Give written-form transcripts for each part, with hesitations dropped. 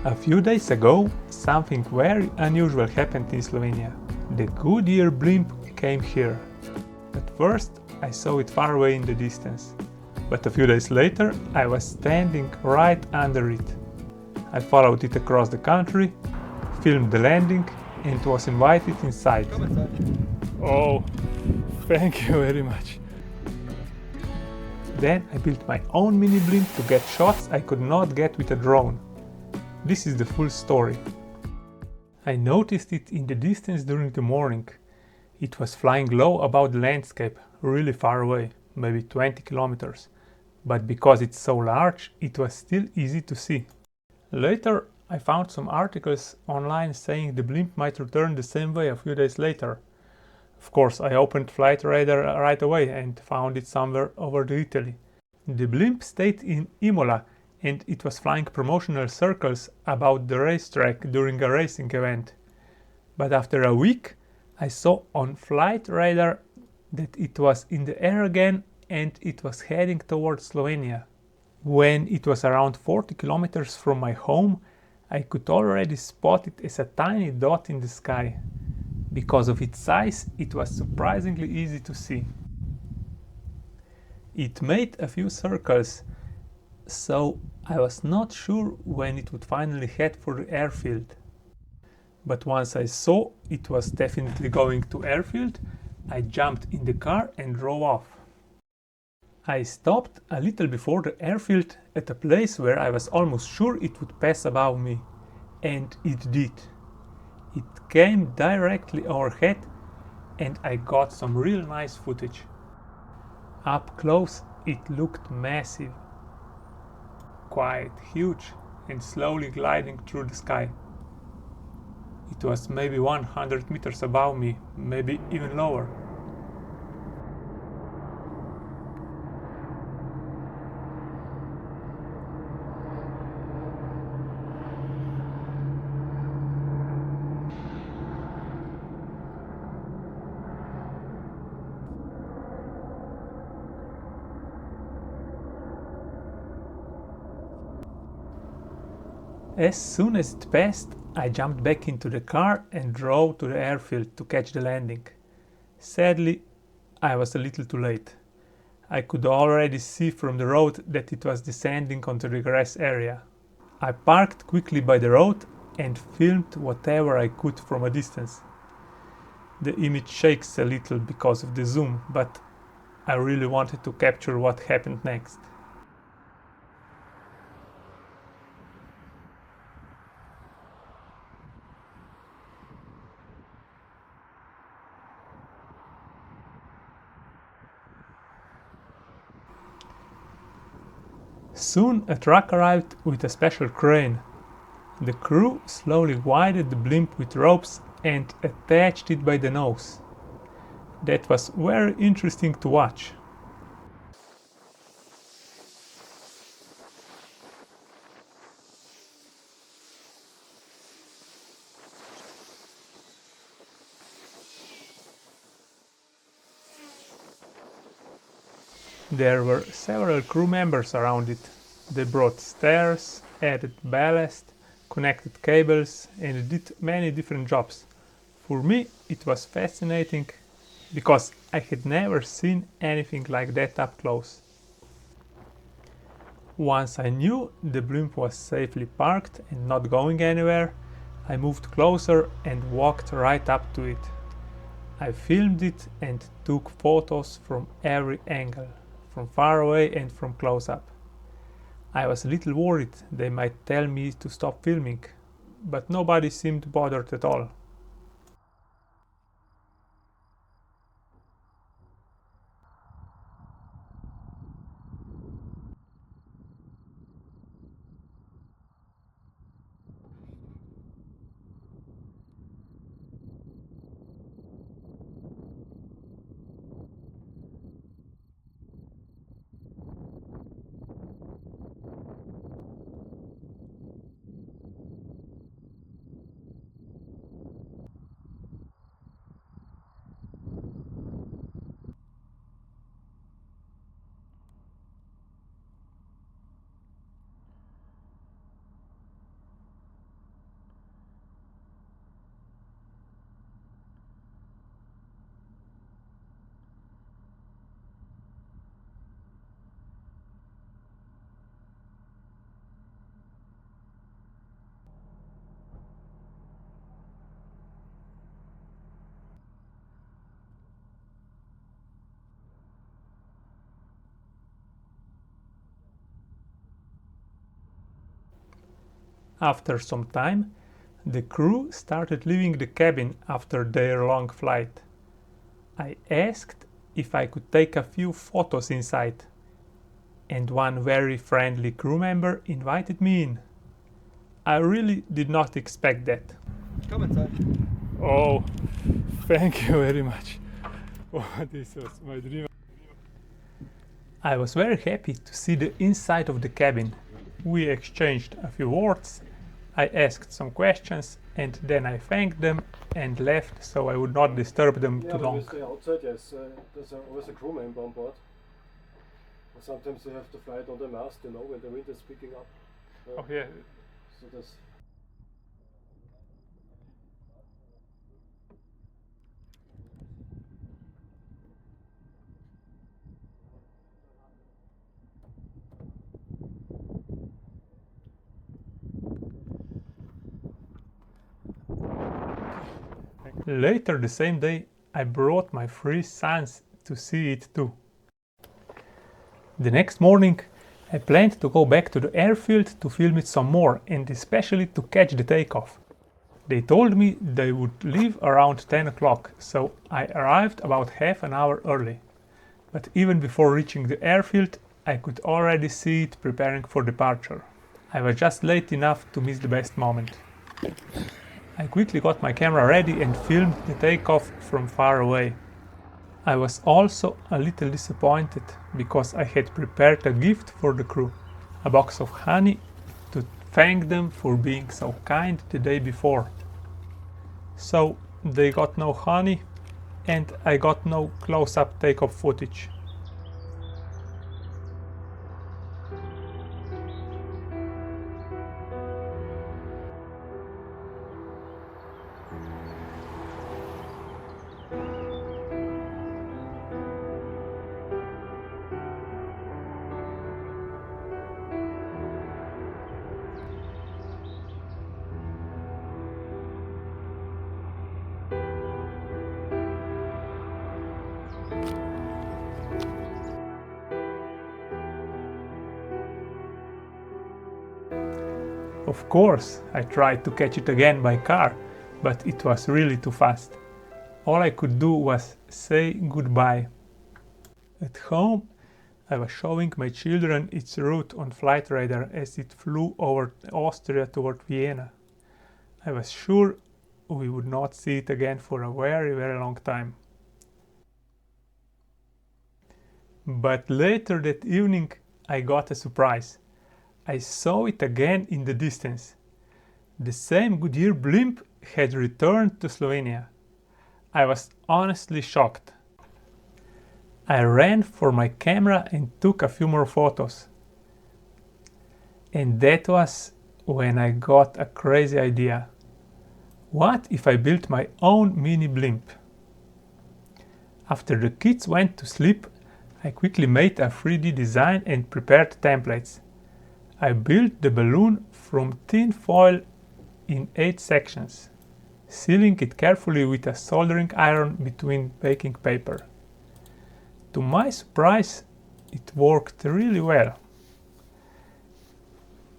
A few days ago, something very unusual happened in Slovenia. The Goodyear Blimp came here. At first, I saw it far away in the distance, but a few days later, I was standing right under it. I followed it across the country, filmed the landing, and was invited inside. Oh, thank you very much. Then I built my own mini blimp to get shots I could not get with a drone. This is the full story. I noticed it in the distance during the morning. It was flying low above the landscape, really far away, maybe 20 kilometers. But because it's so large, it was still easy to see. Later, I found some articles online saying the blimp might return the same way a few days later. Of course, I opened Flight Radar right away and found it somewhere over Italy. The blimp stayed in Imola and it was flying promotional circles about the racetrack during a racing event. But after a week, I saw on Flight Radar that it was in the air again and it was heading towards Slovenia. When it was around 40 kilometers from my home, I could already spot it as a tiny dot in the sky. Because of its size, it was surprisingly easy to see. It made a few circles, so I was not sure when it would finally head for the airfield. But once I saw it was definitely going to Airfield, I jumped in the car and drove off. I stopped a little before the airfield at a place where I was almost sure it would pass above me. And it did. It came directly overhead and I got some real nice footage. Up close it looked massive, quite huge and slowly gliding through the sky. It was maybe 100 meters above me, maybe even lower. As soon as it passed, I jumped back into the car and drove to the airfield to catch the landing. Sadly, I was a little too late. I could already see from the road that it was descending onto the grass area. I parked quickly by the road and filmed whatever I could from a distance. The image shakes a little because of the zoom, but I really wanted to capture what happened next. Soon a truck arrived with a special crane. The crew slowly widened the blimp with ropes and attached it by the nose. That was very interesting to watch. There were several crew members around it. They brought stairs, added ballast, connected cables and did many different jobs. For me it was fascinating because I had never seen anything like that up close. Once I knew the blimp was safely parked and not going anywhere, I moved closer and walked right up to it. I filmed it and took photos from every angle, from far away and from close up. I was a little worried they might tell me to stop filming, but nobody seemed bothered at all. After some time, the crew started leaving the cabin after their long flight. I asked if I could take a few photos inside, and one very friendly crew member invited me in. I really did not expect that. Come inside. Oh, thank you very much. Oh, this was my dream. I was very happy to see the inside of the cabin. We exchanged a few words, I asked some questions, and then I thanked them and left so I would not disturb them too long. When you stay outside, yes, there's always a crew member on board. Sometimes you have to fly it on the mast, you know, when the wind is picking up. Oh yeah. So that's... Later the same day, I brought my 3 sons to see it too. The next morning, I planned to go back to the airfield to film it some more and especially to catch the takeoff. They told me they would leave around 10 o'clock, so I arrived about half an hour early. But even before reaching the airfield, I could already see it preparing for departure. I was just late enough to miss the best moment. I quickly got my camera ready and filmed the takeoff from far away. I was also a little disappointed because I had prepared a gift for the crew, a box of honey, to thank them for being so kind the day before. So they got no honey and I got no close-up takeoff footage. Of course, I tried to catch it again by car, but it was really too fast. All I could do was say goodbye. At home, I was showing my children its route on flight radar as it flew over Austria toward Vienna. I was sure we would not see it again for a very, very long time. But later that evening, I got a surprise. I saw it again in the distance. The same Goodyear Blimp had returned to Slovenia. I was honestly shocked. I ran for my camera and took a few more photos. And that was when I got a crazy idea. What if I built my own mini blimp? After the kids went to sleep, I quickly made a 3D design and prepared templates. I built the balloon from tin foil in 8 sections, sealing it carefully with a soldering iron between baking paper. To my surprise, it worked really well.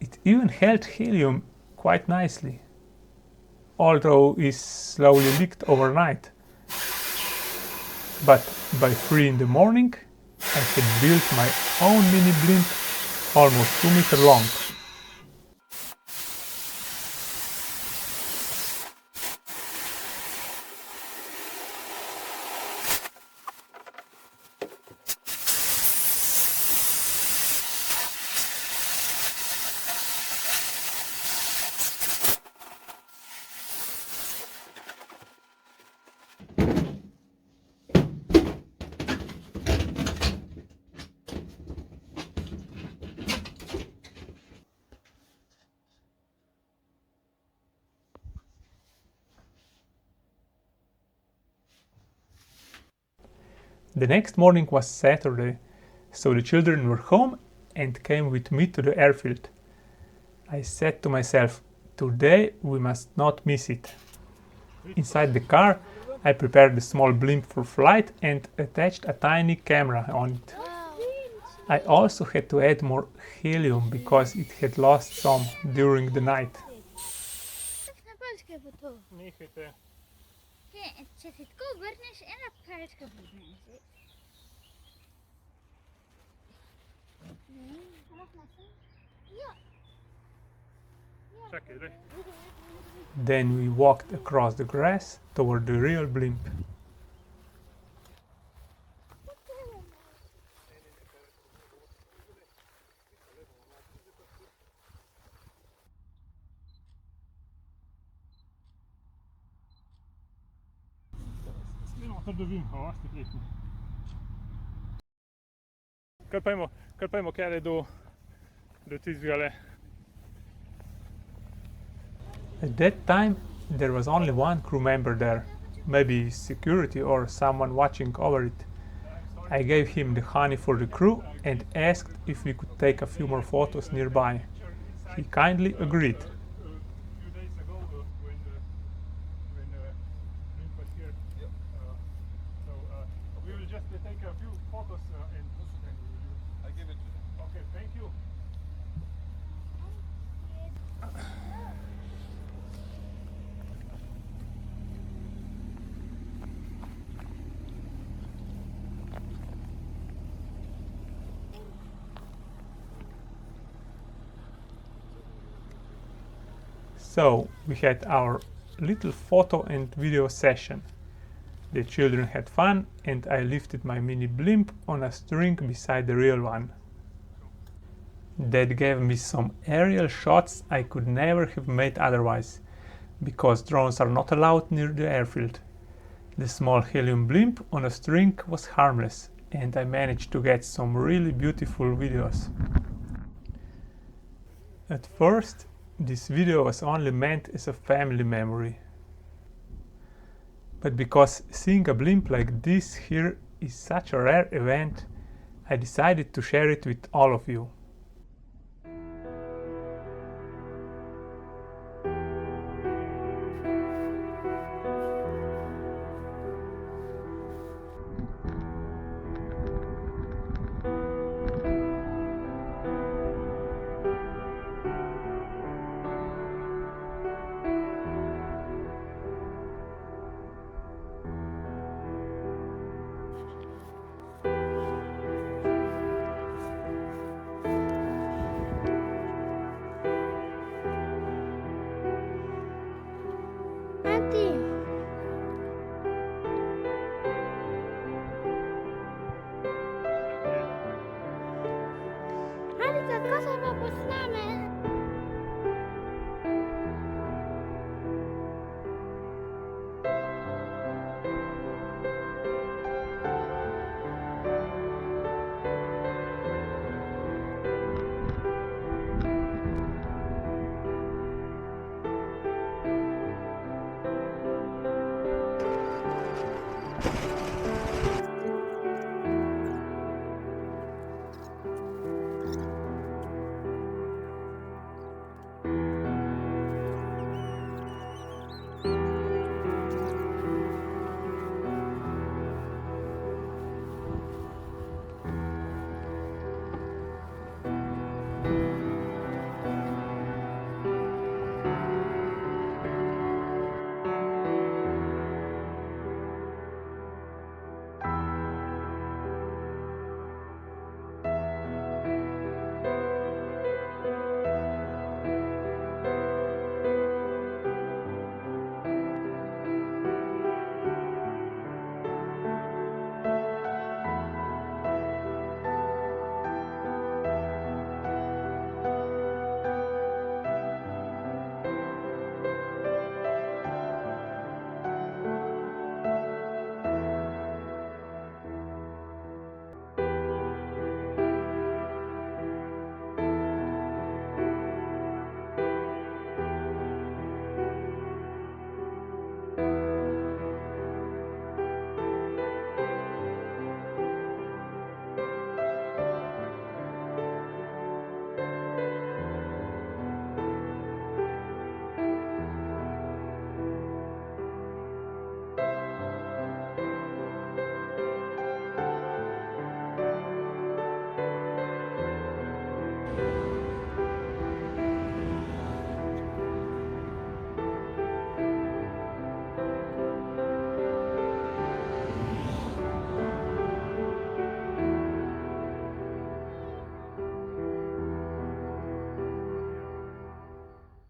It even held helium quite nicely, although it slowly leaked overnight. But by 3 in the morning, I had built my own mini blimp almost 2 meters long. The next morning was Saturday, so the children were home and came with me to the airfield. I said to myself, today we must not miss it. Inside the car, I prepared a small blimp for flight and attached a tiny camera on it. I also had to add more helium because it had lost some during the night. Kaj bo to? Nehajte. Če se tako obrneš, ena palčka blizne. Čakaj, daj. Then we walked across the grass toward the real blimp. Kar pojmo kjer do tistega. At that time there was only one crew member there, maybe security or someone watching over it. I gave him the honey for the crew and asked if we could take a few more photos nearby. He kindly agreed. Take a few photos and I give it to you. Okay, thank you. So we had our little photo and video session. The children had fun and I lifted my mini blimp on a string beside the real one. That gave me some aerial shots I could never have made otherwise, because drones are not allowed near the airfield. The small helium blimp on a string was harmless and I managed to get some really beautiful videos. At first, this video was only meant as a family memory. But because seeing a blimp like this here is such a rare event, I decided to share it with all of you.